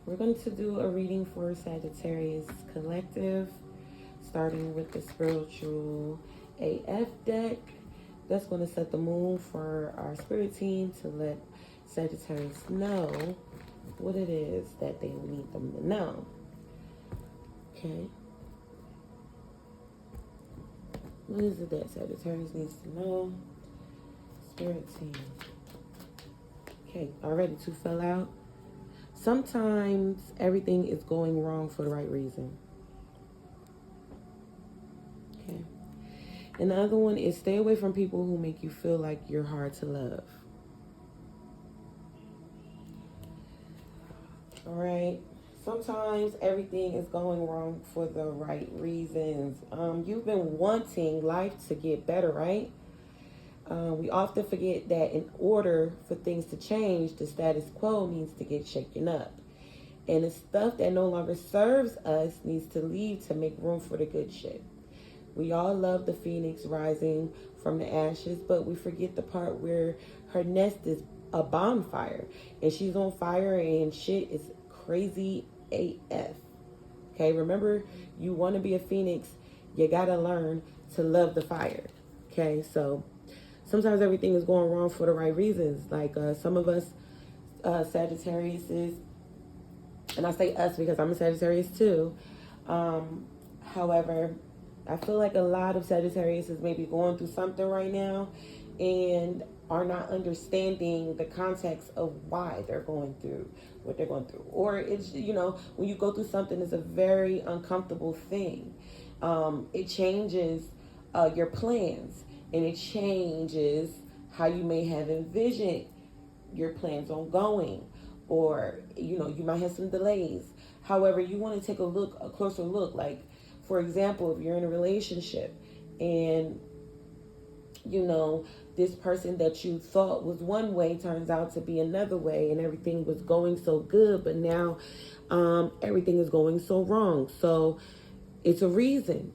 We're going to do a reading for Sagittarius Collective, starting with the Spiritual AF deck. That's going to set the mood for our spirit team to let Sagittarius know what it is that they need them to know. Okay. What is it that Sagittarius needs to know? Spirit team. Okay, already two fell out. Sometimes everything is going wrong for the right reason. Okay. And the other one is stay away from people who make you feel like you're hard to love. All right. Sometimes everything is going wrong for the right reasons. You've been wanting life to get better, right? We often forget that in order for things to change, the status quo needs to get shaken up. And the stuff that no longer serves us needs to leave to make room for the good shit. We all love the phoenix rising from the ashes, but we forget the part where her nest is a bonfire. And she's on fire and shit is crazy AF. Okay, remember, you want to be a phoenix, you got to learn to love the fire. Okay, so sometimes everything is going wrong for the right reasons. Like some of us Sagittarius is, and I say us because I'm a Sagittarius too. However, I feel like a lot of Sagittarius is maybe going through something right now and are not understanding the context of why they're going through what they're going through. Or it's, you know, when you go through something, it's a very uncomfortable thing. It changes your plans, and it changes how you may have envisioned your plans on going, or, you know, you might have some delays. However, you want to take a closer look. Like, for example, if you're in a relationship and, you know, this person that you thought was one way turns out to be another way, and everything was going so good, but now everything is going so wrong. So it's a reason.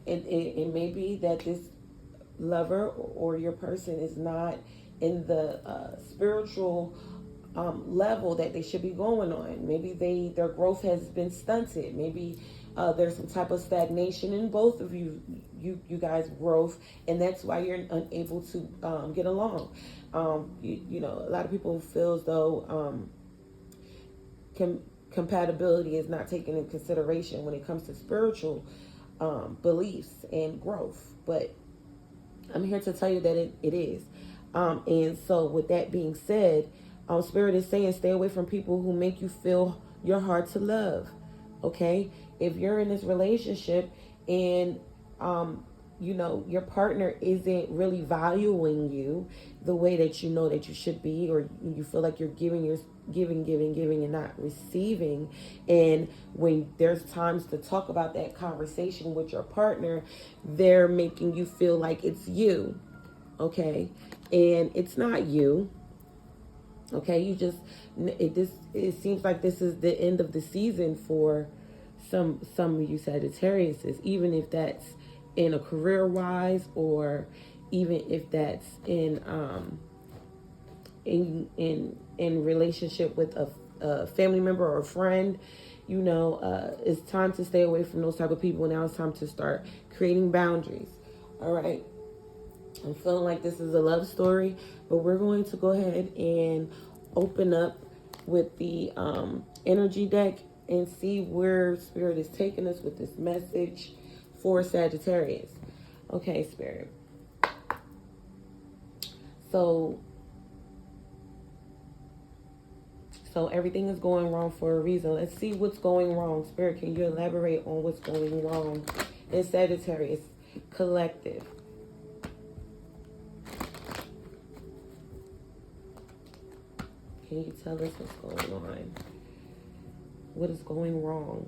It may be that this lover or your person is not in the spiritual level that they should be going on. Maybe their growth has been stunted. Maybe there's some type of stagnation in both of you guys' growth, and that's why you're unable to get along. You know, a lot of people feel as though compatibility is not taken into consideration when it comes to spiritual beliefs and growth, but I'm here to tell you that it is. And so with that being said, Spirit is saying stay away from people who make you feel you're hard to love. Okay? If you're in this relationship and you know, your partner isn't really valuing you the way that you know that you should be, or you feel like you're giving and not receiving, and when there's times to talk about that conversation with your partner, they're making you feel like it's you. Okay? And it's not you. Okay? It seems like this is the end of the season for some of you Sagittariuses, even if that's in a career wise, or even if that's in relationship with a family member or a friend. You know, it's time to stay away from those type of people. Now it's time to start creating boundaries. All right. I'm feeling like this is a love story, but we're going to go ahead and open up with the energy deck and see where Spirit is taking us with this message for Sagittarius. Okay, Spirit. So everything is going wrong for a reason. Let's see what's going wrong. Spirit, can you elaborate on what's going wrong in Sagittarius Collective? Can you tell us what's going on? What is going wrong?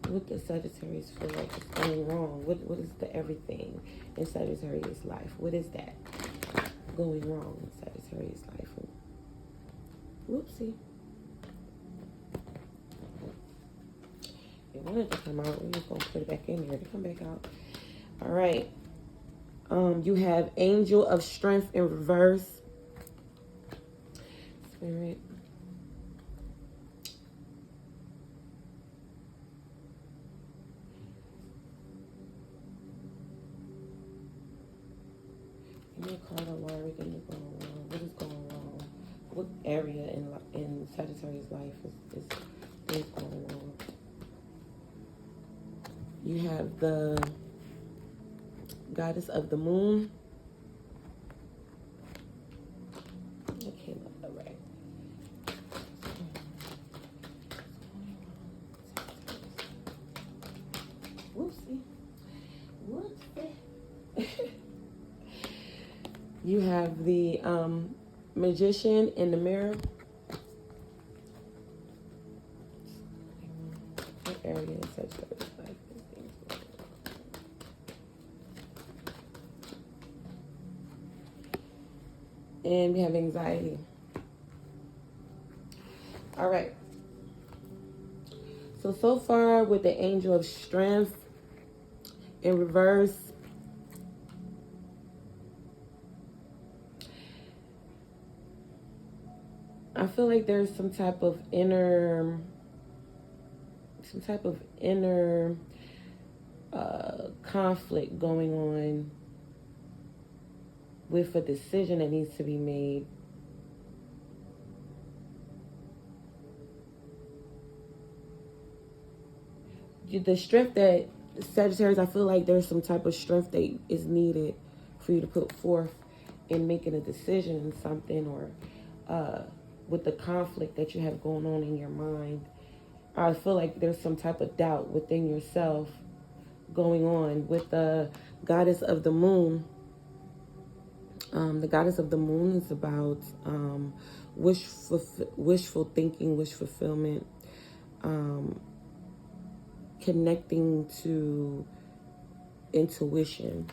What does Sagittarius feel like is going wrong? What is the everything in Sagittarius life? What is that going wrong in Sagittarius life? Whoopsie. It wanted to come out. We're just going to put it back in here to come back out. All right. You have Angel of Strength in reverse. Spirit. me a card on why everything is going wrong. What is going wrong? What area in Sagittarius life is going wrong? You have the goddess of the moon. It came up that right. Whoopsie. Whoopsie. You have the magician in the mirror. What area is Sagittarius life? And we have anxiety. All right. So far with the angel of strength in reverse, I feel like there's some type of inner conflict going on with a decision that needs to be made. The strength that Sagittarius, I feel like there's some type of strength that is needed for you to put forth in making a decision in something, or with the conflict that you have going on in your mind. I feel like there's some type of doubt within yourself going on with the goddess of the moon. The goddess of the moon is about wishful thinking, wish fulfillment, connecting to intuition.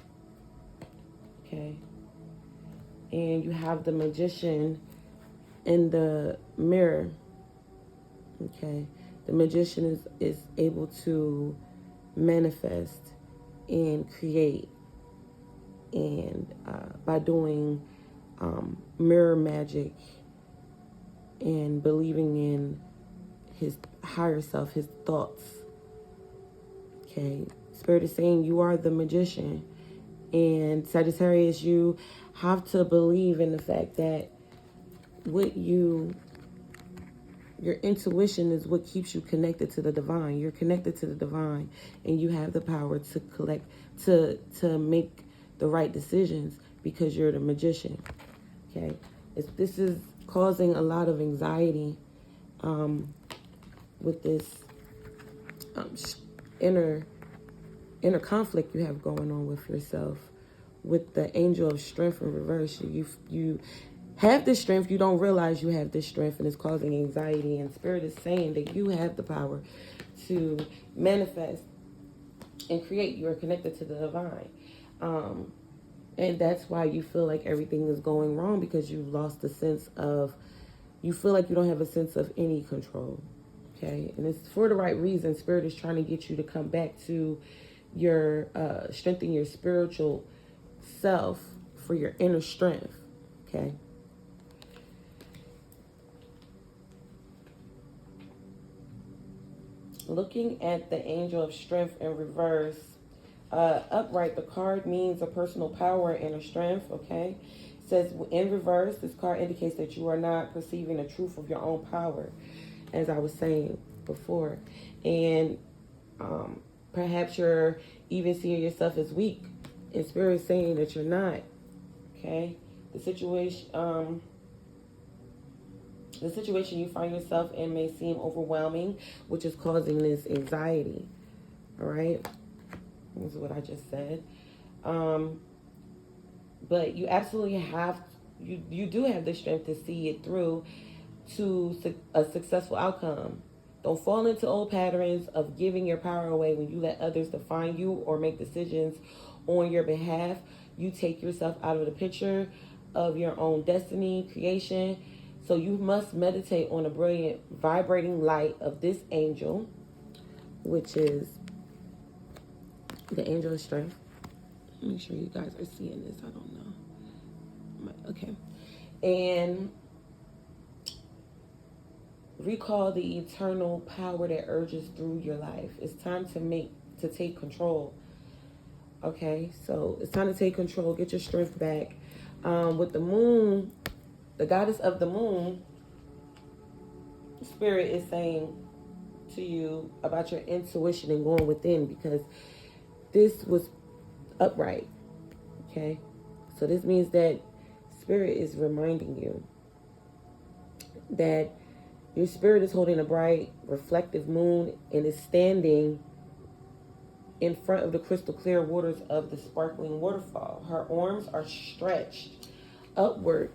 Okay. And you have the magician in the mirror. Okay. The magician is able to manifest and create, and by doing mirror magic and believing in his higher self, his thoughts. Okay, Spirit is saying you are the magician, and Sagittarius, you have to believe in the fact that your intuition is what keeps you connected to the divine. You're connected to the divine, and you have the power to make the right decisions because you're the magician. Okay, this is causing a lot of anxiety with this inner conflict you have going on with yourself. With the angel of strength in reverse, you have this strength, you don't realize you have this strength, and it's causing anxiety. And Spirit is saying that you have the power to manifest and create. You are connected to the divine. And that's why you feel like everything is going wrong, because you've lost the sense of, you feel like you don't have a sense of any control. Okay. And it's for the right reason. Spirit is trying to get you to come back to your, strengthen your spiritual self for your inner strength. Okay. Looking at the angel of strength in reverse, upright, the card means a personal power and a strength. Okay. It says in reverse, this card indicates that you are not perceiving the truth of your own power, as I was saying before. And perhaps you're even seeing yourself as weak, and Spirit is saying that you're not. Okay. The situation you find yourself in may seem overwhelming, which is causing this anxiety. All right. This is what I just said. But you absolutely you do have the strength to see it through to a successful outcome. Don't fall into old patterns of giving your power away when you let others define you or make decisions on your behalf. You take yourself out of the picture of your own destiny, creation. So you must meditate on the brilliant, vibrating light of this angel, which is the angel of strength. Make sure you guys are seeing this. I don't know. Okay. And recall the eternal power that urges through your life. It's time to take control. Okay, so it's time to take control. Get your strength back. With the moon, the goddess of the moon, Spirit is saying to you about your intuition and going within, because this was upright. Okay, so this means that Spirit is reminding you that your spirit is holding a bright, reflective moon and is standing in front of the crystal clear waters of the sparkling waterfall. Her arms are stretched upward,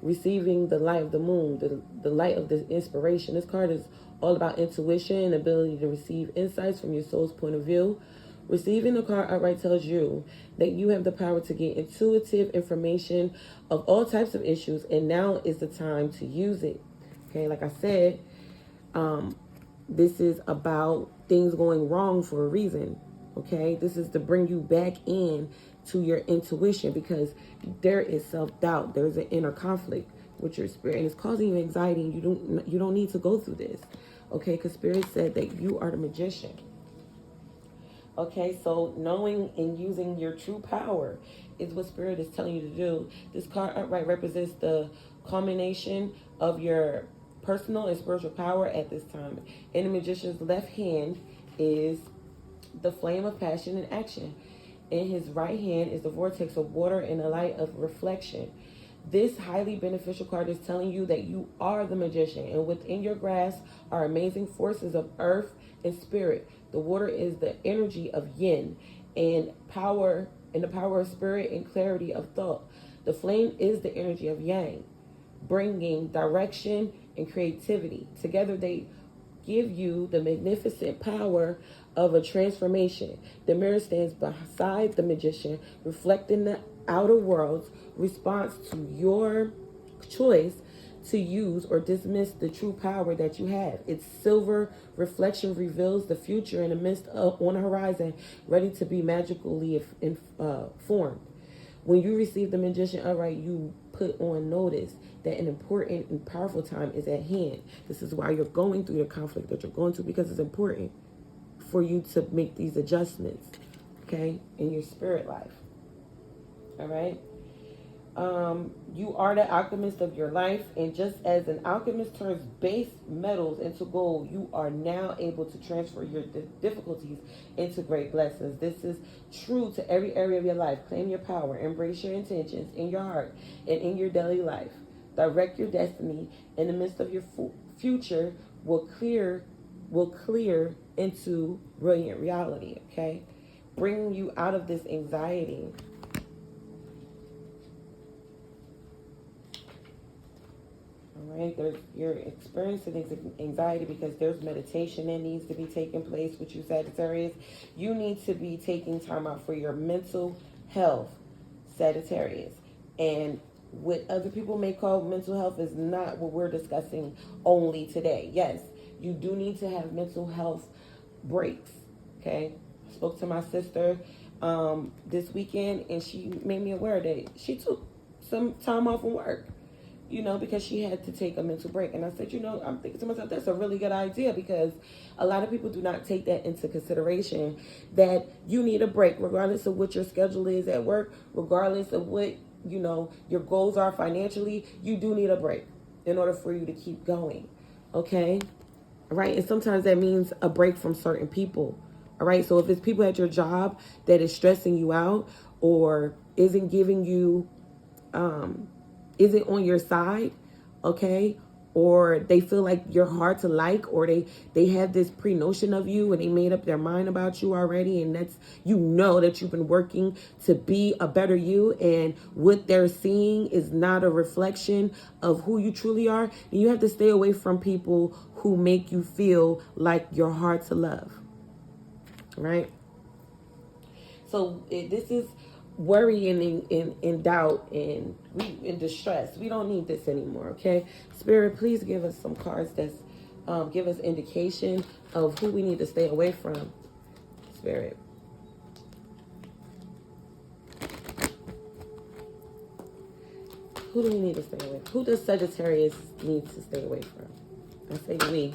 receiving the light of the moon, the light of the inspiration. This card is all about intuition and ability to receive insights from your soul's point of view. Receiving the card outright tells you that you have the power to get intuitive information of all types of issues, and now is the time to use it. Okay, like I said, this is about things going wrong for a reason. Okay, this is to bring you back in to your intuition, because there is self-doubt. There's an inner conflict with your spirit, and it's causing you anxiety, and you don't need to go through this. Okay, because Spirit said that you are the magician. Okay, so knowing and using your true power is what Spirit is telling you to do. This card upright represents the culmination of your personal and spiritual power at this time. In the magician's left hand is the flame of passion and action. In his right hand is the vortex of water and the light of reflection. This highly beneficial card is telling you that you are the magician, and within your grasp are amazing forces of earth and spirit. The water is the energy of yin and power, and the power of spirit and clarity of thought. The flame is the energy of yang, bringing direction and creativity. Together they give you the magnificent power of a transformation. The mirror stands beside the magician, reflecting the outer world's response to your choice to use or dismiss the true power that you have. Its silver reflection reveals the future in the midst of on the horizon, ready to be magically formed. When you receive the magician upright, you put on notice that an important and powerful time is at hand. This is why you're going through the conflict that you're going through, because it's important for you to make these adjustments, okay, in your spirit life. All right. You are the alchemist of your life, and just as an alchemist turns base metals into gold, you are now able to transfer your difficulties into great blessings. This is true to every area of your life. Claim your power, embrace your intentions in your heart and in your daily life. Direct your destiny in the midst of your future will clear into brilliant reality, okay? Bringing you out of this anxiety. All right, you're experiencing anxiety because there's meditation that needs to be taking place with you, Sagittarius. You need to be taking time out for your mental health, Sagittarius. And what other people may call mental health is not what we're discussing only today. Yes, you do need to have mental health breaks, okay? I spoke to my sister this weekend, and she made me aware that she took some time off from work, because she had to take a mental break. And I said, I'm thinking to myself, that's a really good idea, because a lot of people do not take that into consideration, that you need a break, regardless of what your schedule is at work, regardless of what, your goals are financially. You do need a break in order for you to keep going, okay? All right, and sometimes that means a break from certain people. All right, so if it's people at your job that is stressing you out or isn't giving you, isn't on your side, okay, or they feel like you're hard to like, or they have this pre-notion of you and they made up their mind about you already, and that's, that you've been working to be a better you, and what they're seeing is not a reflection of who you truly are, and you have to stay away from people who make you feel like you're hard to love, right? So this is worry and doubt and distress. We don't need this anymore, okay? Spirit, please give us some cards that's give us indication of who we need to stay away from. Spirit. Who do we need to stay away from? Who does Sagittarius need to stay away from? I say we.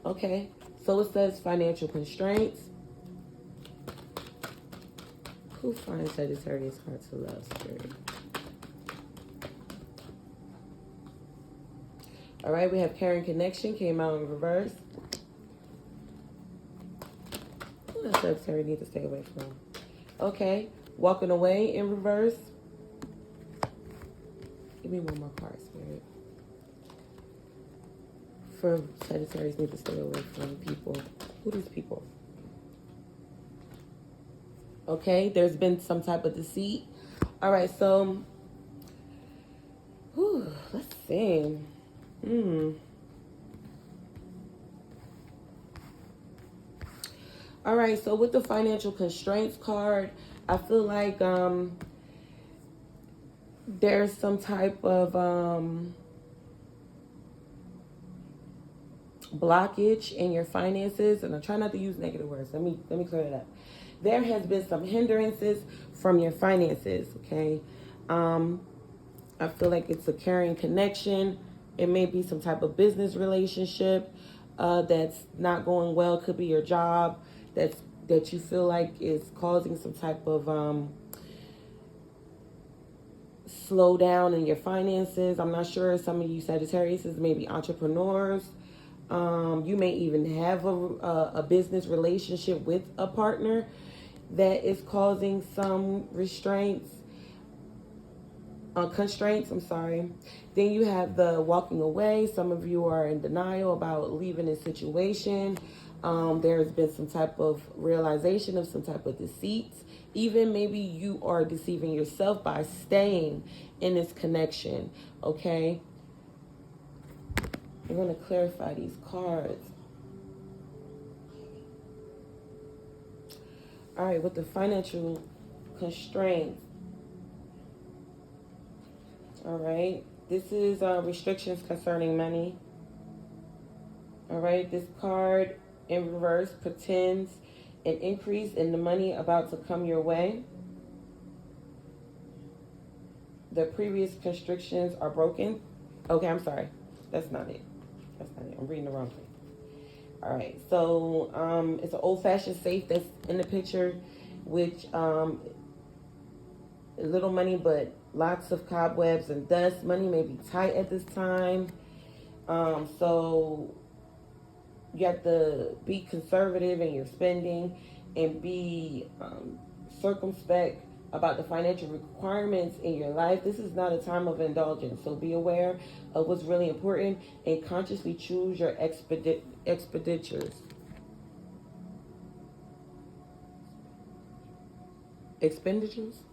Okay, so it says financial constraints. Who finds Sagittarius hard to love, Spirit? All right, we have caring connection, came out in reverse. Who does Sagittarius need to stay away from? Okay, walking away in reverse. Give me one more card, Spirit. For Sagittarius need to stay away from people. Who these people? Okay, there's been some type of deceit. All right, so let's see. All right, so with the financial constraints card, I feel like there's some type of blockage in your finances, and I try not to use negative words. Let me clear it up. There has been some hindrances from your finances. Okay, I feel like it's a caring connection. It may be some type of business relationship that's not going well. Could be your job that you feel like is causing some type of slow down in your finances. I'm not sure. Some of you Sagittarius is maybe entrepreneurs. You may even have a business relationship with a partner that is causing some constraints, I'm sorry. Then you have the walking away. Some of you are in denial about leaving a situation. There's been some type of realization of some type of deceit. Even maybe you are deceiving yourself by staying in this connection, okay? I'm going to clarify these cards. All right, with the financial constraints. All right, this is restrictions concerning money. All right, this card in reverse pretends an increase in the money about to come your way. The previous constrictions are broken. Okay, I'm sorry. That's not it. I'm reading the wrong thing. All right, so it's an old-fashioned safe that's in the picture, which little money, but lots of cobwebs and dust. Money may be tight at this time. So you have to be conservative in your spending and be circumspect about the financial requirements in your life. This is not a time of indulgence, so be aware of what's really important and consciously choose your expenditures. Expenditures?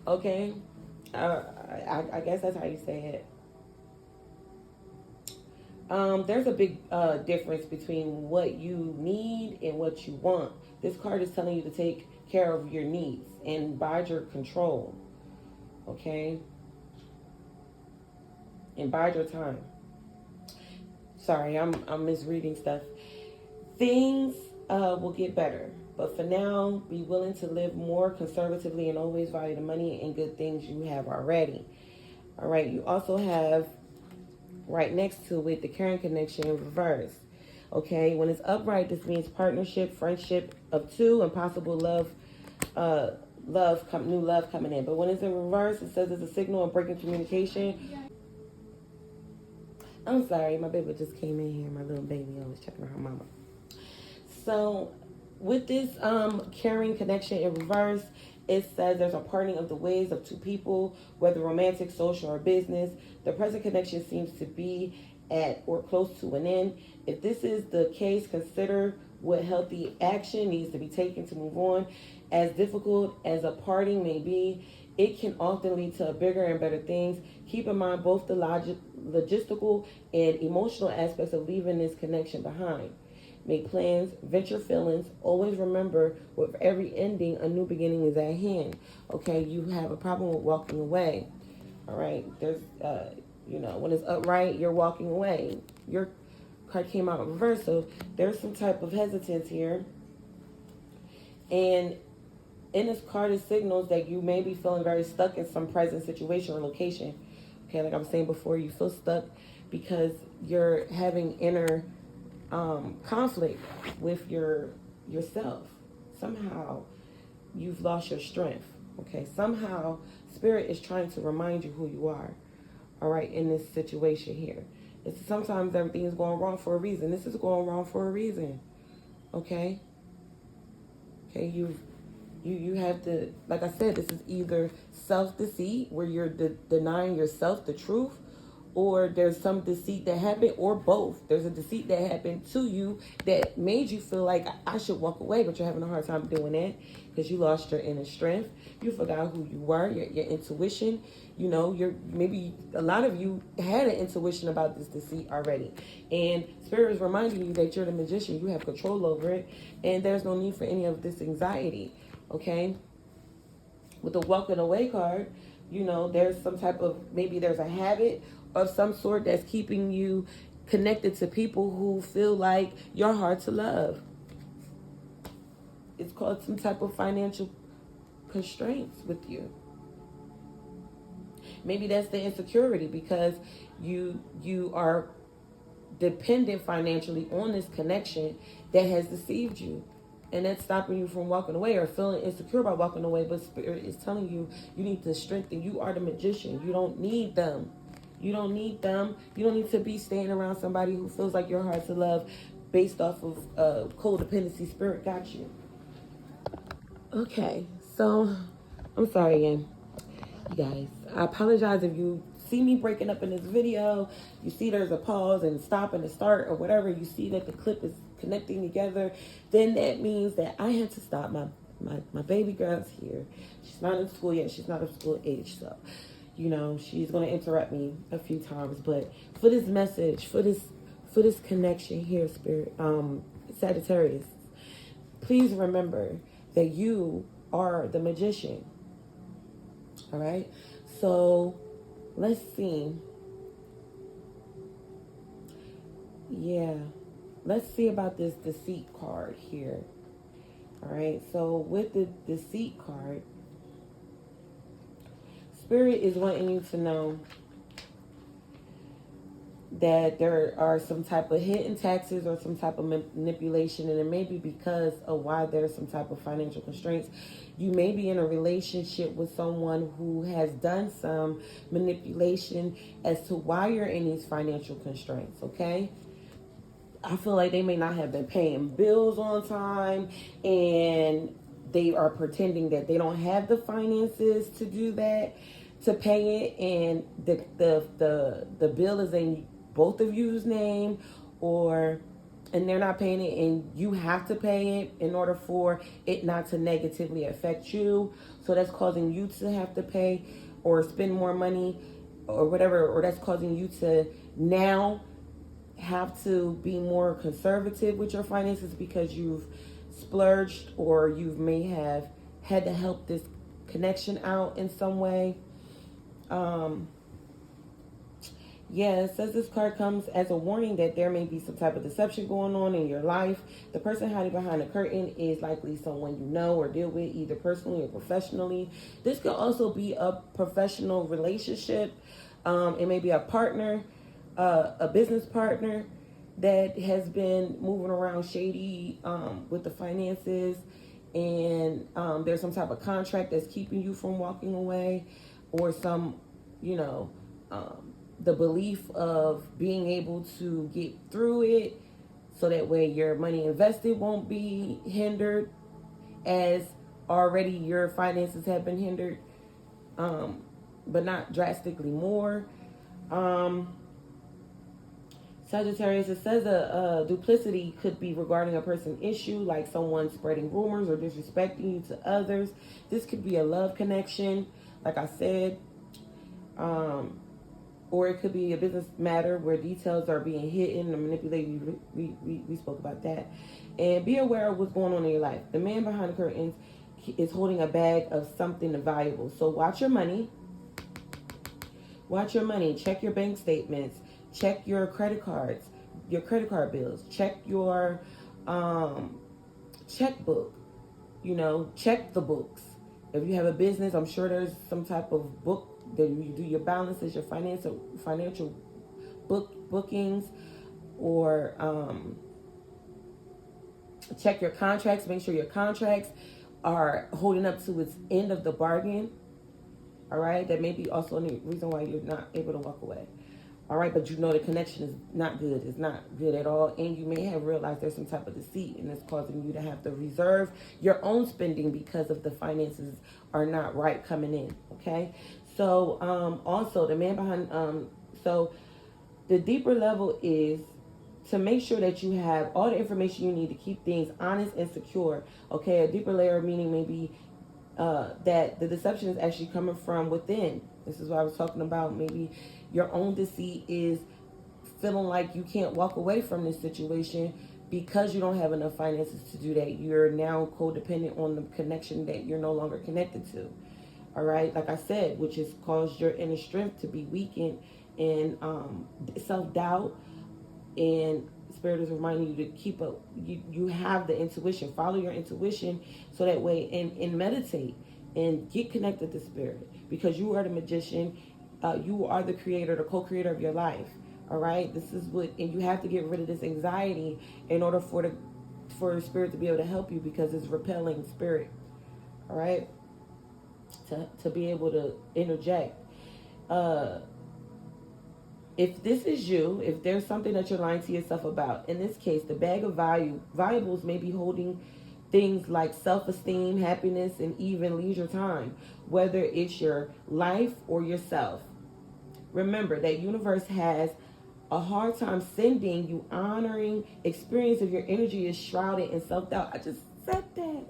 Okay. I guess that's how you say it. There's a big difference between what you need and what you want. This card is telling you to take care of your needs and bide your control. Okay? And bide your time. Sorry, I'm misreading stuff. Things will get better. But for now, be willing to live more conservatively and always value the money and good things you have already. All right, you also have right next to it the caring connection in reverse. Okay, when it's upright, this means partnership, friendship of two, and possible new love coming in. But when it's in reverse, it says it's a signal of breaking communication. I'm sorry, my baby just came in here. My little baby always checking on her mama. So with this caring connection in reverse, it says there's a parting of the ways of two people, whether romantic, social, or business. The present connection seems to be at or close to an end. If this is the case, consider what healthy action needs to be taken to move on. As difficult as a parting may be, it can often lead to bigger and better things. Keep in mind both the logistical and emotional aspects of leaving this connection behind. Make plans, venture feelings. Always remember, with every ending, a new beginning is at hand. Okay, you have a problem with walking away. All right, there's, when it's upright, you're walking away. Your card came out in reverse, so there's some type of hesitance here. And in this card, it signals that you may be feeling very stuck in some present situation or location. Okay, like I was saying before, you feel stuck because you're having inner conflict with yourself. Somehow you've lost your strength. Okay, somehow spirit is trying to remind you who you are. All right, in this situation here, it's sometimes everything is going wrong for a reason. This is going wrong for a reason. Okay. Okay, you have to, like I said, this is either self-deceit where you're denying yourself the truth, or there's some deceit that happened, or both. There's a deceit that happened to you that made you feel like I should walk away, but you're having a hard time doing that because you lost your inner strength. You forgot who you were, your intuition. You know, maybe a lot of you had an intuition about this deceit already, and spirit is reminding you that you're the magician. You have control over it, and there's no need for any of this anxiety. Okay, with the walking away card, you know, there's some type of, maybe there's a habit of some sort that's keeping you connected to people who feel like you're hard to love. It's called some type of financial constraints with you. Maybe that's the insecurity because you are dependent financially on this connection that has deceived you. And that's stopping you from walking away or feeling insecure about walking away. But spirit is telling you, you need to strengthen. You are the magician. You don't need them. You don't need them. You don't need to be staying around somebody who feels like you're hard to love based off of codependency. Spirit got you. Okay, so I'm sorry again, you guys. I apologize if you see me breaking up in this video. You see there's a pause and stop and a start or whatever. You see that the clip is connecting together. Then that means that I had to stop. My baby girl's here. She's not in school yet. She's not of school age, so you know she's gonna interrupt me a few times. But for this message, for this connection here, spirit, Sagittarius, please remember that you are the magician. All right, so let's see. Yeah, let's see about this deceit card here. All right, so with the deceit card, spirit is wanting you to know that there are some type of hidden taxes or some type of manipulation, and it may be because of why there's some type of financial constraints. You may be in a relationship with someone who has done some manipulation as to why you're in these financial constraints, okay? I feel like they may not have been paying bills on time, and they are pretending that they don't have the finances to do that, to pay it, and the bill is in both of you's name, and they're not paying it, and you have to pay it in order for it not to negatively affect you. So that's causing you to have to pay or spend more money or whatever, or that's causing you to now have to be more conservative with your finances because you've splurged, or you may have had to help this connection out in some way. Yeah, it says this card comes as a warning that there may be some type of deception going on in your life. The person hiding behind the curtain is likely someone you know or deal with, either personally or professionally. This could also be a professional relationship. It may be a partner, a business partner that has been moving around shady with the finances, and there's some type of contract that's keeping you from walking away, or some, you know, the belief of being able to get through it so that way your money invested won't be hindered as already your finances have been hindered, but not drastically more. Sagittarius, it says a duplicity could be regarding a person's issue, like someone spreading rumors or disrespecting you to others. This could be a love connection, like I said. Or it could be a business matter where details are being hidden or manipulated. We spoke about that. And be aware of what's going on in your life. The man behind the curtains is holding a bag of something valuable. So watch your money. Watch your money. Check your bank statements. Check your credit cards, your credit card bills. Check your checkbook. You know, check the books. If you have a business, I'm sure there's some type of book that you do your balances, your financial bookings, or check your contracts. Make sure your contracts are holding up to its end of the bargain. All right, that may be also the reason why you're not able to walk away. All right, but you know the connection is not good. It's not good at all. And you may have realized there's some type of deceit, and it's causing you to have to reserve your own spending because of the finances are not right coming in. Okay, so also the man behind so the deeper level is to make sure that you have all the information you need to keep things honest and secure. Okay, a deeper layer meaning maybe that the deception is actually coming from within. This is what I was talking about. Maybe your own deceit is feeling like you can't walk away from this situation because you don't have enough finances to do that. You're now codependent on the connection that you're no longer connected to. All right, like I said, which has caused your inner strength to be weakened and self-doubt, and spirit is reminding you to keep up. You have the intuition. Follow your intuition so that way, and meditate and get connected to spirit, because you are the magician. You are the creator, the co-creator of your life. All right, this is what, and you have to get rid of this anxiety in order for spirit to be able to help you, because it's repelling spirit. All right, to be able to interject. If this is you, if there's something that you're lying to yourself about, in this case, the bag of valuables may be holding things like self-esteem, happiness, and even leisure time, whether it's your life or yourself. Remember that universe has a hard time sending you honoring experience if your energy is shrouded in self-doubt. I just said that.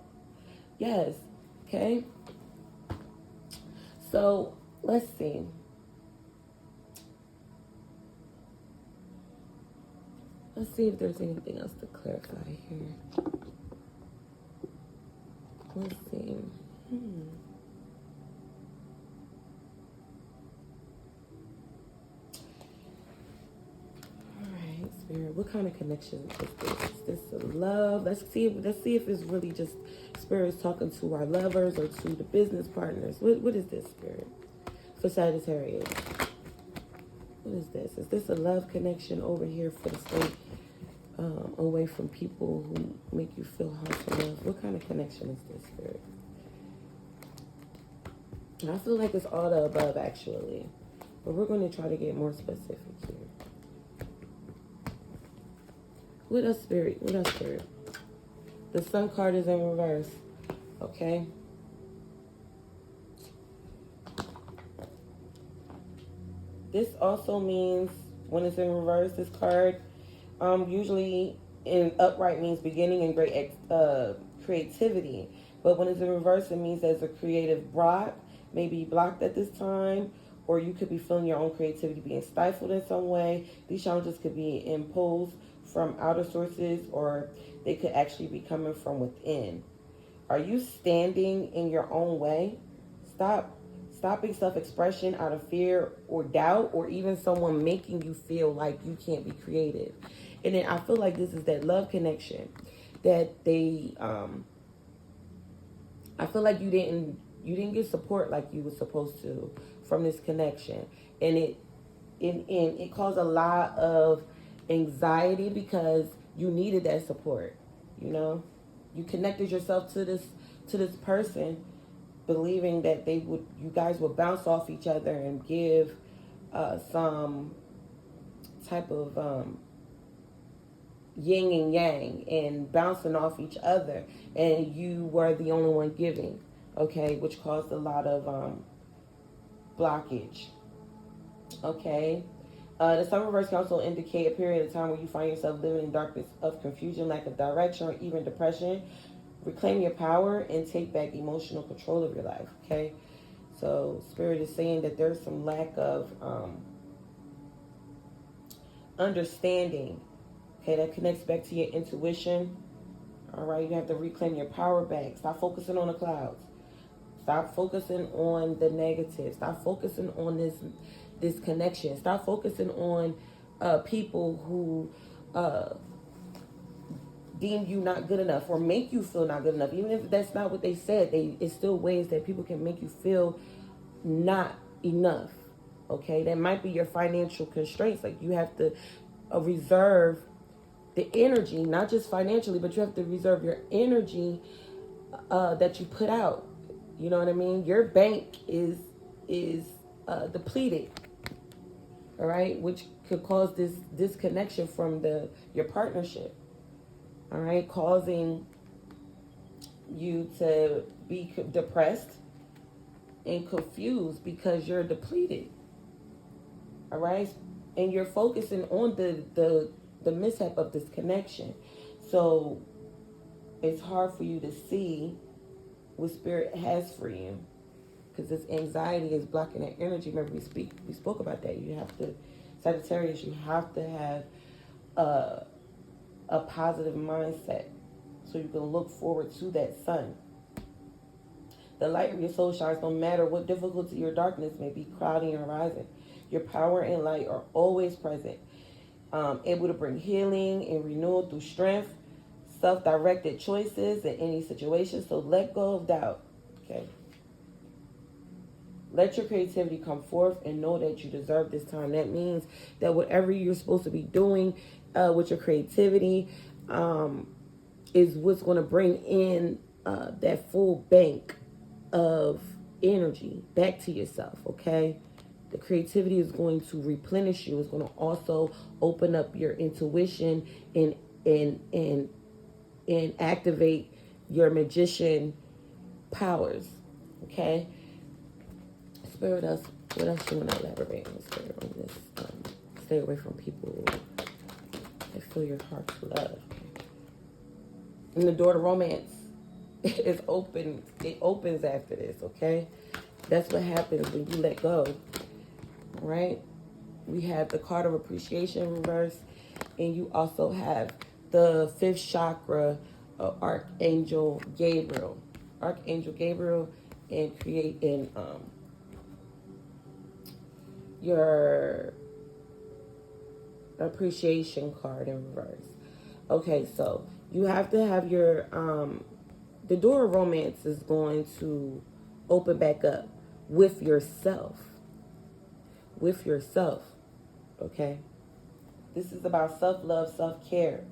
Yes. Okay. So let's see. Let's see if there's anything else to clarify here. Let's see. All right, spirit. What kind of connection is this? Is this a love? Let's see if it's really just spirits talking to our lovers or to the business partners. What is this, spirit? For Sagittarius. What is this? Is this a love connection over here for the state? Away from people who make you feel hard to love. What kind of connection is this, spirit? I feel like it's all the above, actually. But we're going to try to get more specific here. What else, spirit? What else, spirit? The Sun card is in reverse. Okay. This also means, when it's in reverse, this card, usually in upright means beginning and great creativity. But when it's in reverse, it means there's a creative block, maybe blocked at this time, or you could be feeling your own creativity being stifled in some way. These challenges could be imposed from outer sources, or they could actually be coming from within. Are you standing in your own way? Stopping self-expression out of fear or doubt, or even someone making you feel like you can't be creative. And then I feel like this is that love connection that they, I feel like you didn't get support like you were supposed to from this connection. And it caused a lot of anxiety because you needed that support. You know, you connected yourself to this person, believing that you guys would bounce off each other and give some type of yin and yang and bouncing off each other, and you were the only one giving, okay, which caused a lot of blockage. Okay. The Sun reverse can also indicate a period of time where you find yourself living in darkness of confusion, lack of direction, or even depression. Reclaim your power and take back emotional control of your life. Okay. So spirit is saying that there's some lack of understanding. Okay, that connects back to your intuition. All right, you have to reclaim your power back. Stop focusing on the clouds. Stop focusing on the negative. Stop focusing on this connection. Stop focusing on people who deem you not good enough or make you feel not good enough. Even if that's not what they said, it's still ways that people can make you feel not enough. Okay, that might be your financial constraints. Like you have to reserve the energy, not just financially, but you have to reserve your energy that you put out. You know what I mean? Your bank is depleted, all right, which could cause this disconnection from your partnership, all right, causing you to be depressed and confused because you're depleted, all right, and you're focusing on the mishap of this connection, so it's hard for you to see what spirit has for you because this anxiety is blocking that energy. Remember, we spoke about that. You have to, Sagittarius, you have to have a positive mindset so you can look forward to that sun. The light of your soul shines no matter what difficulty or darkness may be clouding your horizon. Your power and light are always present, able to bring healing and renewal through strength, self-directed choices in any situation. So let go of doubt. Okay. Let your creativity come forth and know that you deserve this time. That means that whatever you're supposed to be doing with your creativity is what's going to bring in that full bank of energy back to yourself, okay? The creativity is going to replenish you. It's going to also open up your intuition and activate your magician powers, okay? Spirit, us, what else you want to elaborate on, Spirit, on this? Stay away from people that fill your heart's love. And the door to romance is open. It opens after this, okay? That's what happens when you let go, all right? We have the card of appreciation in reverse, and you also have the fifth chakra, Archangel Gabriel. Archangel Gabriel, and creating your appreciation card in reverse. Okay, so you have to have your the door of romance is going to open back up with yourself. With yourself. Okay? This is about self-love, self-care.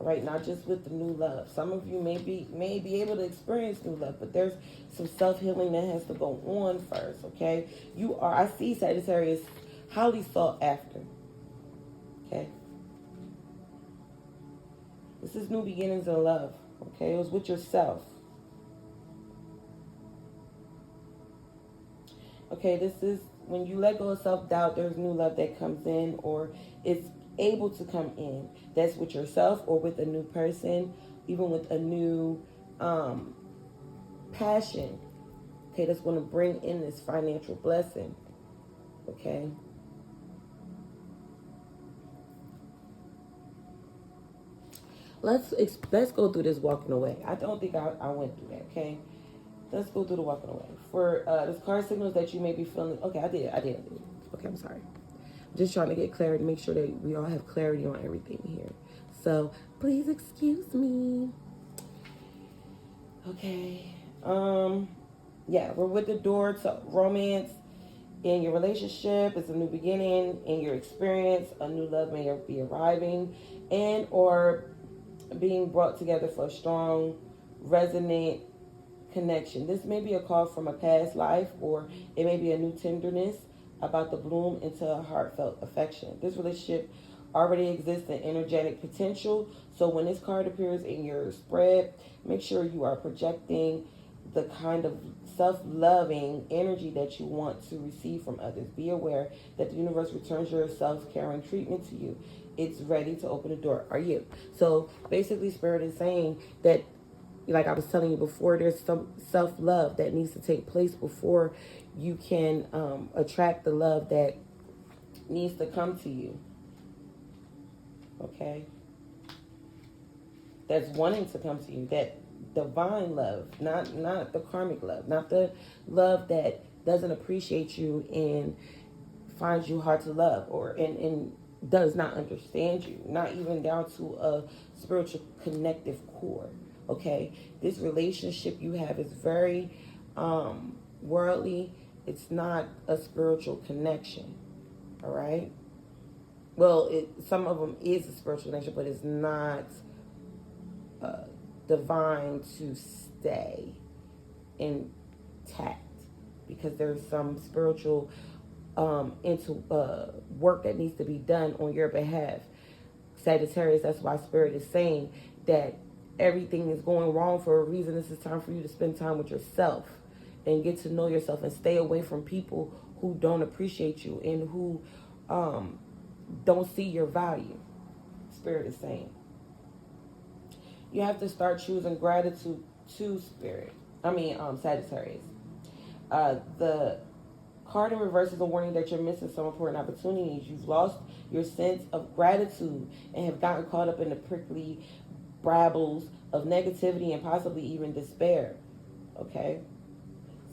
All right, not just with the new love. Some of you may be able to experience new love, but there's some self-healing that has to go on first, okay? I see Sagittarius highly sought after. Okay? This is new beginnings in love, okay? It was with yourself. Okay, this is when you let go of self-doubt, there's new love that comes in, or it's able to come in. That's with yourself or with a new person, even with a new passion. Okay, that's going to bring in this financial blessing. Okay. Let's go through this walking away. I don't think I went through that. Okay. Let's go through the walking away. For this card signals that you may be feeling. Okay, I did. Okay, I'm sorry. I'm just trying to get clarity, make sure that we all have clarity on everything here. So please excuse me. Okay. Yeah, we're with the door to romance in your relationship. It's a new beginning in your experience. A new love may be arriving and or being brought together for a strong, resonant connection. This may be a call from a past life, or it may be a new tenderness about to bloom into a heartfelt affection. This relationship already exists in energetic potential. So when this card appears in your spread, make sure you are projecting the kind of self-loving energy that you want to receive from others. Be aware that the universe returns your self-caring treatment to you. It's ready to open the door. Are you? So basically, Spirit is saying that, like I was telling you before, there's some self-love that needs to take place before you can attract the love that needs to come to you. Okay? That's wanting to come to you. That divine love, not the karmic love, not the love that doesn't appreciate you and finds you hard to love, or and does not understand you, not even down to a spiritual connective core. Okay, this relationship you have is very worldly. It's not a spiritual connection. All right. Well, some of them is a spiritual connection, but it's not divine stay intact, because there's some spiritual into work that needs to be done on your behalf. Sagittarius, that's why Spirit is saying that everything is going wrong for a reason. This is time for you to spend time with yourself and get to know yourself, and stay away from people who don't appreciate you and who don't see your value. Spirit is saying you have to start choosing gratitude to Sagittarius. The card in reverse is a warning that you're missing some important opportunities. You've lost your sense of gratitude and have gotten caught up in the prickly brabbles of negativity and possibly even despair. Okay?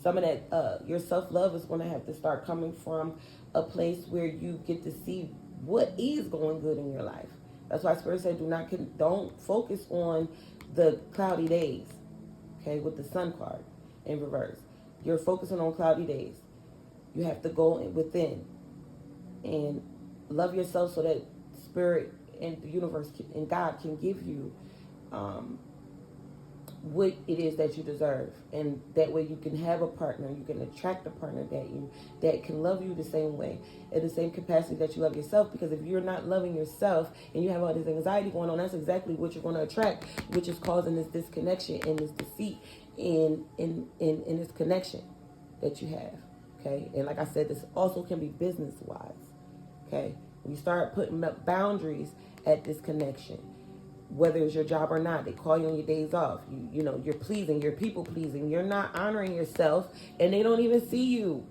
Some of that, your self-love is going to have to start coming from a place where you get to see what is going good in your life. That's why Spirit said don't focus on the cloudy days, okay, with the sun card in reverse. You're focusing on cloudy days. You have to go within and love yourself so that Spirit and the universe and God can give you what it is that you deserve, and that way you can have a partner, you can attract a partner that can love you the same way, in the same capacity that you love yourself. Because if you're not loving yourself and you have all this anxiety going on, that's exactly what you're going to attract, which is causing this disconnection and this deceit in this connection that you have. Okay, and like I said, this also can be business wise. Okay, when you start putting up boundaries at this connection, whether it's your job or not, they call you on your days off. You're pleasing, you're people pleasing, you're not honoring yourself, and they don't even see you.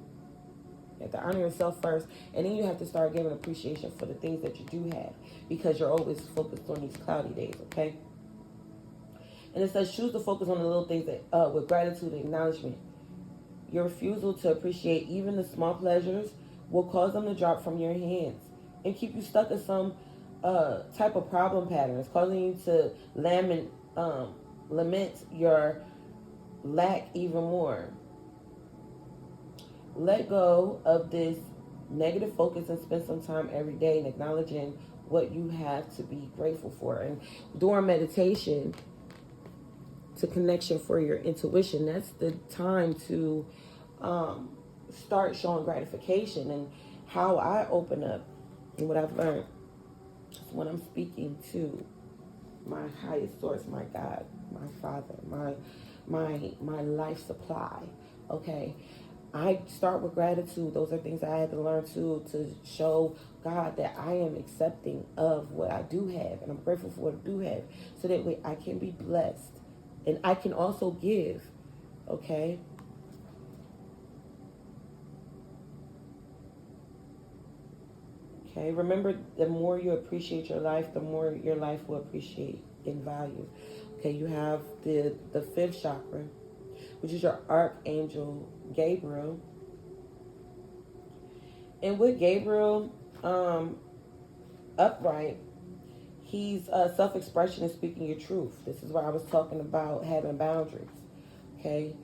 You have to honor yourself first, and then you have to start giving appreciation for the things that you do have, because you're always focused on these cloudy days, okay? And it says choose to focus on the little things that with gratitude and acknowledgement. Your refusal to appreciate even the small pleasures will cause them to drop from your hands and keep you stuck in some type of problem patterns, causing you to lament your lack even more. Let go of this negative focus and spend some time every day in acknowledging what you have to be grateful for. And during meditation, to connection for your intuition, that's the time to start showing gratification. And how I open up and what I've learned when I'm speaking to my highest source, my God, my Father, my life supply. Okay, I start with gratitude. Those are things I had to learn to show God that I am accepting of what I do have, and I'm grateful for what I do have, so that way I can be blessed and I can also give. Okay. Okay, remember, the more you appreciate your life, the more your life will appreciate in value. Okay, you have the fifth chakra, which is your Archangel Gabriel. And with Gabriel upright, he's self-expression and speaking your truth. This is why I was talking about having boundaries. Okay,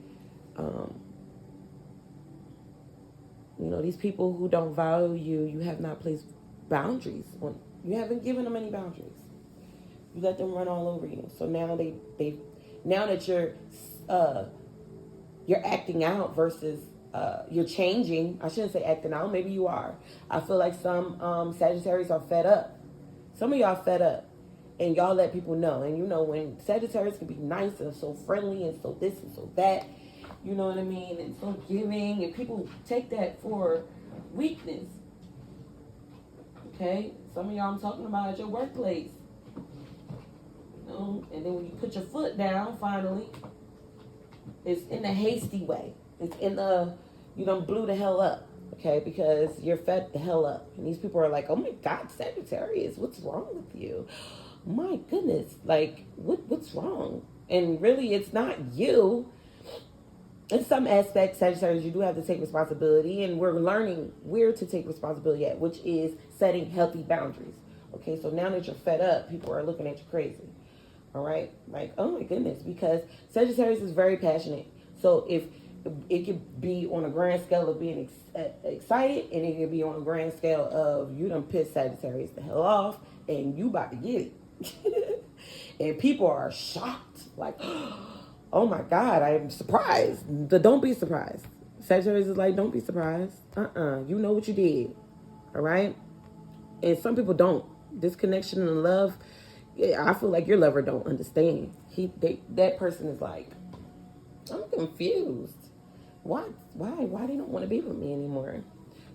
these people who don't value you, you have not placed boundaries on. You haven't given them any boundaries. You let them run all over you. So now now that you're acting out versus you're changing. I shouldn't say acting out. Maybe you are. I feel like some Sagittarius are fed up. Some of y'all fed up, and y'all let people know. And when Sagittarius can be nice and so friendly and so this and so that, you know what I mean, and so giving, and people take that for weakness. Okay, some of y'all I'm talking about at your workplace. And then when you put your foot down, finally, it's in a hasty way. It's in you done blew the hell up, okay? Because you're fed the hell up. And these people are like, oh my God, Sagittarius, what's wrong with you? My goodness, like, what's wrong? And really, it's not you. In some aspects, Sagittarius, you do have to take responsibility, and we're learning where to take responsibility at, which is setting healthy boundaries. Okay, so now that you're fed up, people are looking at you crazy. All right, like, oh my goodness, because Sagittarius is very passionate. So if it could be on a grand scale of being excited, and it could be on a grand scale of you done pissed Sagittarius the hell off, and you about to get it. And people are shocked, like, Oh my God, I'm surprised. The don't be surprised. Sagittarius is like, don't be surprised. You know what you did. All right? And some people don't. This connection and love, yeah, I feel like your lover don't understand. That person is like, I'm confused. Why they don't want to be with me anymore?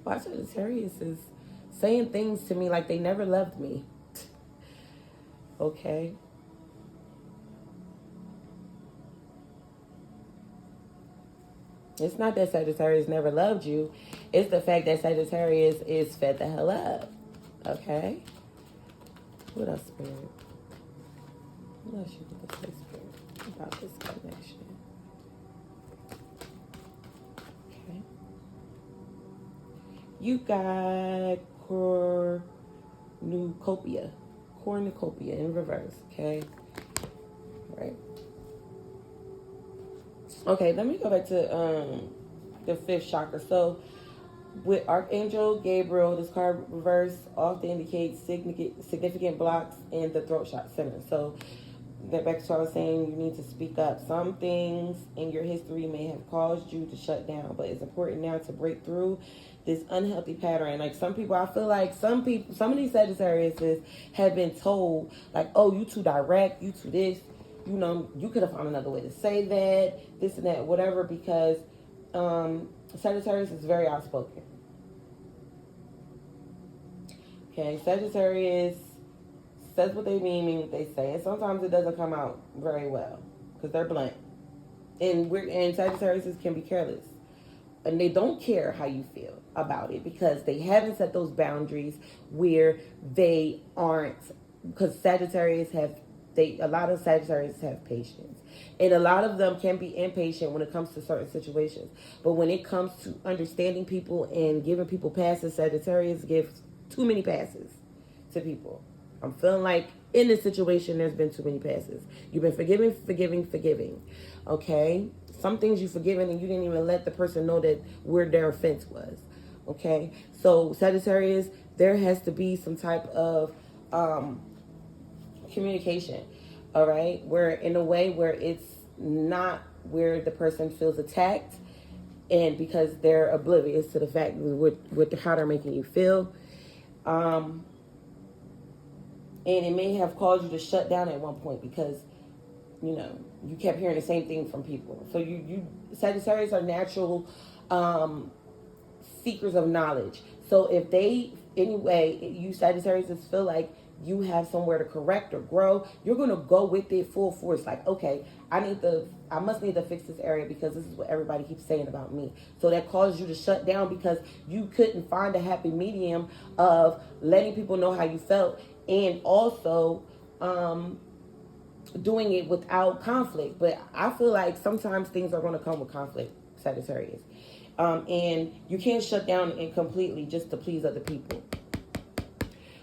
Why Sagittarius is saying things to me like they never loved me. Okay. It's not that Sagittarius never loved you. It's the fact that Sagittarius is fed the hell up. Okay? What else, Spirit? What else you could say, Spirit, about this connection? Okay. You got cornucopia. Cornucopia in reverse. Okay? Right. Okay, let me go back to the fifth chakra. So with Archangel Gabriel, this card reverse often indicates significant blocks in the throat center. So that back to what I was saying, you need to speak up. Some things in your history may have caused you to shut down, but it's important now to break through this unhealthy pattern. Like some people, I feel like some of these Sagittariuses have been told, like, oh, you too direct, you too this, you know, you could have found another way to say that, this and that, whatever, because Sagittarius is very outspoken. Okay, Sagittarius says what they mean what they say, and sometimes it doesn't come out very well because they're blunt. And Sagittarius can be careless, and they don't care how you feel about it because they haven't set those boundaries where they aren't. Because a lot of Sagittarius have patience, and a lot of them can be impatient when it comes to certain situations. But when it comes to understanding people and giving people passes, Sagittarius gives too many passes to people. I'm feeling like in this situation, there's been too many passes. You've been forgiving. Okay? Some things you've forgiven and you didn't even let the person know that where their offense was. Okay? So, Sagittarius, there has to be some type of communication. All right? Where in a way where it's not where the person feels attacked and because they're oblivious to the fact with how they're making you feel. And it may have caused you to shut down at one point because, you know, you kept hearing the same thing from people. So you Sagittarius are natural seekers of knowledge. So if they, anyway, you Sagittarius feel like you have somewhere to correct or grow, you're going to go with it full force. Like, okay, I must need to fix this area because this is what everybody keeps saying about me. So that caused you to shut down because you couldn't find a happy medium of letting people know how you felt and also doing it without conflict. But I feel like sometimes things are going to come with conflict, Sagittarius. And you can't shut down and completely just to please other people.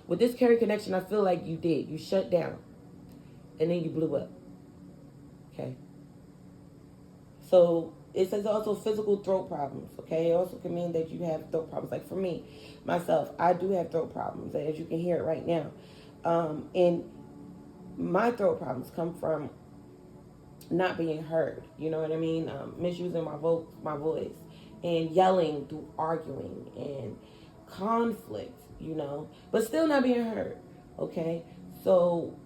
With this Carry connection, I feel like you did. You shut down. And then you blew up. Okay. So it says also physical throat problems. Okay. It also can mean that you have throat problems. Like for me, myself, I do have throat problems. As you can hear it right now. And my throat problems come from not being heard. You know what I mean? Misusing my voice. And yelling through arguing and conflict, you know, but still not being heard. Okay, so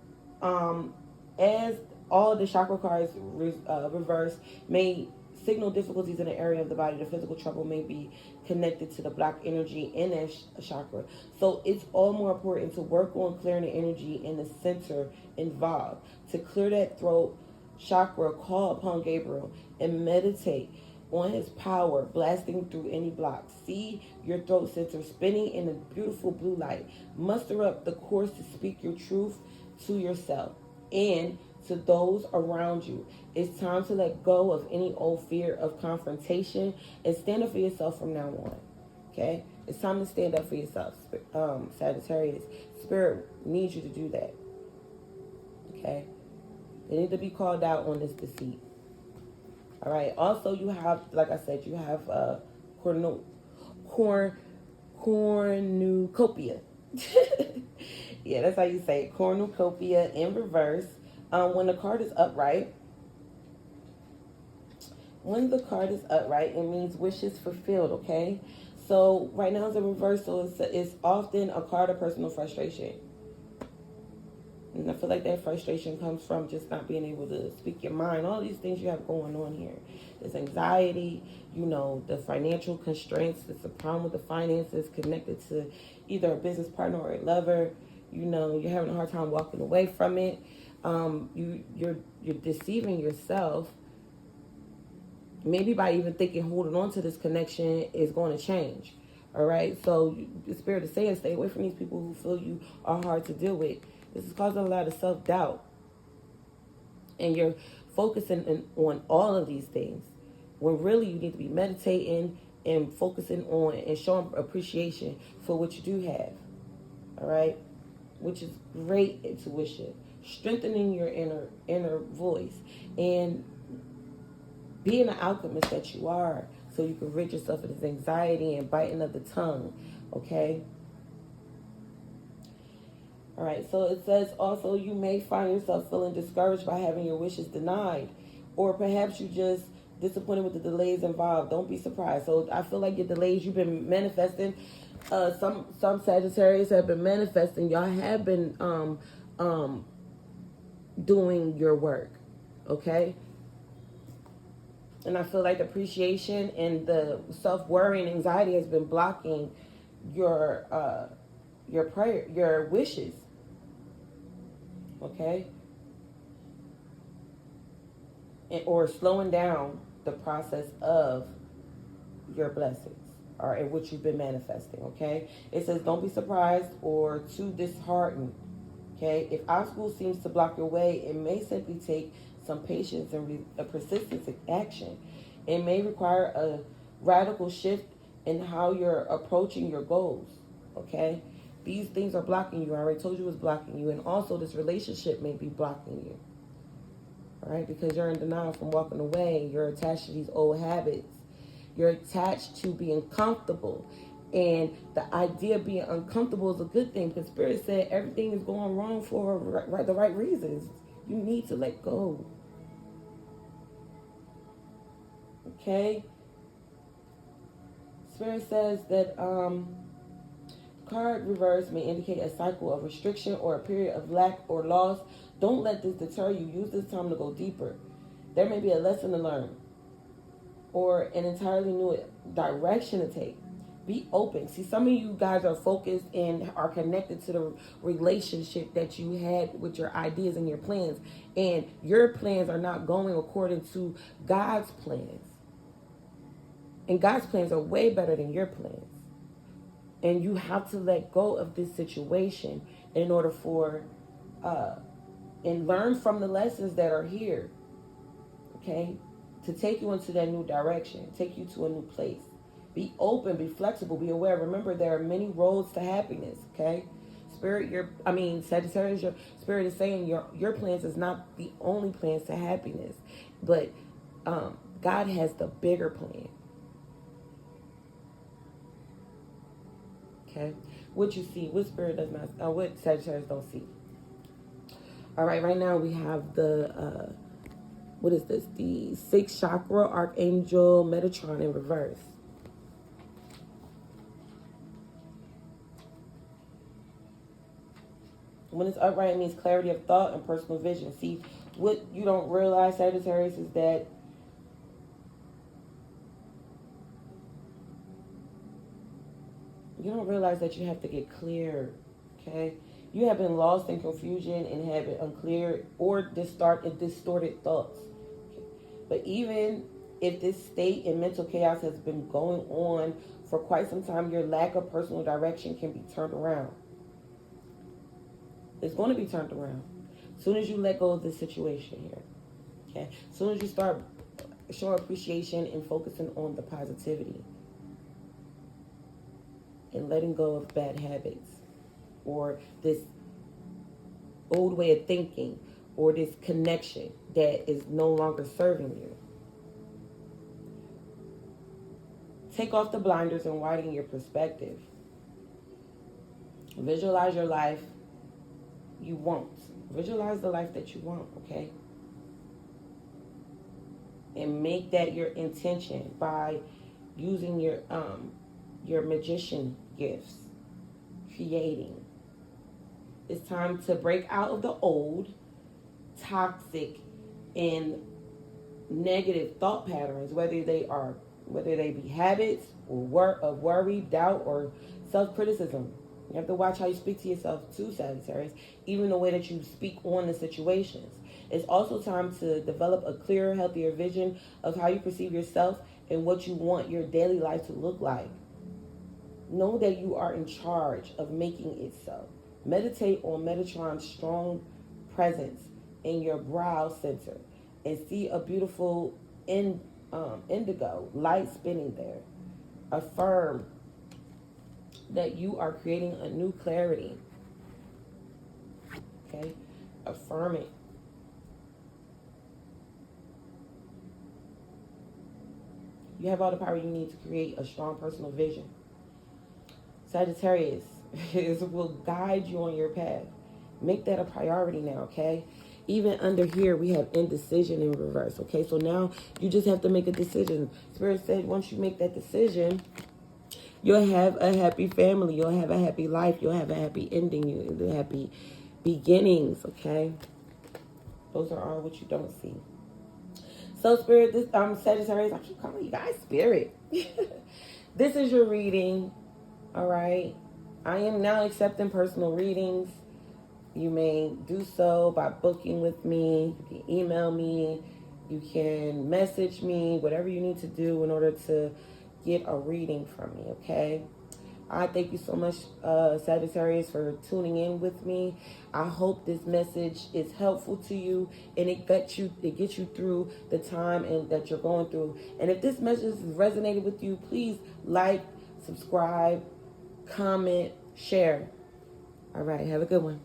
as all the chakra cards reverse may signal difficulties in the area of the body, the physical trouble may be connected to the blocked energy in that chakra. So it's all more important to work on clearing the energy in the center involved. To clear that throat chakra, call upon Gabriel and meditate on his power, blasting through any blocks. See your throat center spinning in a beautiful blue light. Muster up the courage to speak your truth to yourself and to those around you. It's time to let go of any old fear of confrontation and stand up for yourself from now on. Okay? It's time to stand up for yourself, Sagittarius. Spirit needs you to do that. Okay? They need to be called out on this deceit. All right. Also, you have, like I said, you have cornucopia. Yeah, that's how you say it. Cornucopia in reverse. When the card is upright, When the card is upright, it means wishes fulfilled, okay? So right now it's a reversal. It's often a card of personal frustration. And I feel like that frustration comes from just not being able to speak your mind. All these things you have going on here. There's anxiety, the financial constraints. There's a problem with the finances connected to either a business partner or a lover. You're having a hard time walking away from it. You're deceiving yourself. Maybe by even thinking holding on to this connection is going to change. All right. So the spirit is saying stay away from these people who feel you are hard to deal with. This is causing a lot of self-doubt. And you're focusing on all of these things when really you need to be meditating and focusing on and showing appreciation for what you do have. All right? Which is great intuition. Strengthening your inner voice. And being an alchemist that you are, so you can rid yourself of this anxiety and biting of the tongue. Okay? All right, so it says also you may find yourself feeling discouraged by having your wishes denied, or perhaps you just disappointed with the delays involved. Don't be surprised. So I feel like your delays you've been manifesting. Some Sagittarius have been manifesting. Y'all have been doing your work, okay? And I feel like appreciation and the self-worry and anxiety has been blocking your prayer, your wishes. Okay? Or slowing down the process of your blessings or in which you've been manifesting. Okay? It says don't be surprised or too disheartened. Okay? If obstacles seems to block your way, it may simply take some patience and a persistence in action. It may require a radical shift in how you're approaching your goals. Okay? These things are blocking you. I already told you it's blocking you. And also this relationship may be blocking you. All right? Because you're in denial from walking away. You're attached to these old habits. You're attached to being comfortable. And the idea of being uncomfortable is a good thing. Because Spirit said everything is going wrong for the right reasons. You need to let go. Okay? Spirit says that card reverse may indicate a cycle of restriction or a period of lack or loss. Don't let this deter you. Use this time to go deeper. There may be a lesson to learn or an entirely new direction to take. Be open. See, some of you guys are focused and are connected to the relationship that you had with your ideas and your plans. And your plans are not going according to God's plans. And God's plans are way better than your plans. And you have to let go of this situation in order for, and learn from the lessons that are here. Okay? To take you into that new direction. Take you to a new place. Be open, be flexible, be aware. Remember, there are many roads to happiness, okay? Sagittarius, your spirit is saying your plans is not the only plans to happiness. But God has the bigger plan. Okay? What you see, what spirit does not, what Sagittarius don't see. All right now we have the, what is this? The 6th chakra, Archangel Metatron in reverse. When it's upright, it means clarity of thought and personal vision. See, what you don't realize, Sagittarius, is that you don't realize that you have to get clear, okay? You have been lost in confusion and have been unclear or distorted thoughts. Okay? But even if this state and mental chaos has been going on for quite some time, your lack of personal direction can be turned around. It's going to be turned around. As soon as you let go of this situation here. Okay? As soon as you start showing appreciation and focusing on the positivity. And letting go of bad habits. Or this old way of thinking. Or this connection that is no longer serving you. Take off the blinders and widen your perspective. Visualize your life you want. Visualize the life that you want, okay? and make that your intention by using your magician gifts, creating. It's time to break out of the old, toxic, and negative thought patterns, whether they be habits or of worry, doubt, or self-criticism. You have to watch how you speak to yourself too, Sagittarius, even the way that you speak on the situations. It's also time to develop a clearer, healthier vision of how you perceive yourself and what you want your daily life to look like. Know that you are in charge of making it so. Meditate on Metatron's strong presence in your brow center and see a beautiful indigo light spinning there. Affirm that you are creating a new clarity. Okay? Affirm it. You have all the power you need to create a strong personal vision. Sagittarius will guide you on your path. Make that a priority now, okay? Even under here, we have indecision in reverse, okay? So now you just have to make a decision. Spirit said once you make that decision, you'll have a happy family. You'll have a happy life. You'll have a happy ending. You'll have happy beginnings, okay? Those are all what you don't see. So, Spirit, this Sagittarius, I keep calling you guys Spirit. This is your reading, all right? I am now accepting personal readings. You may do so by booking with me. You can email me. You can message me. Whatever you need to do in order to get a reading from me, okay? I thank you so much, Sagittarius, for tuning in with me. I hope this message is helpful to you and it gets you through the time and that you're going through. And if this message has resonated with you, please like, subscribe, comment, share. All right, have a good one.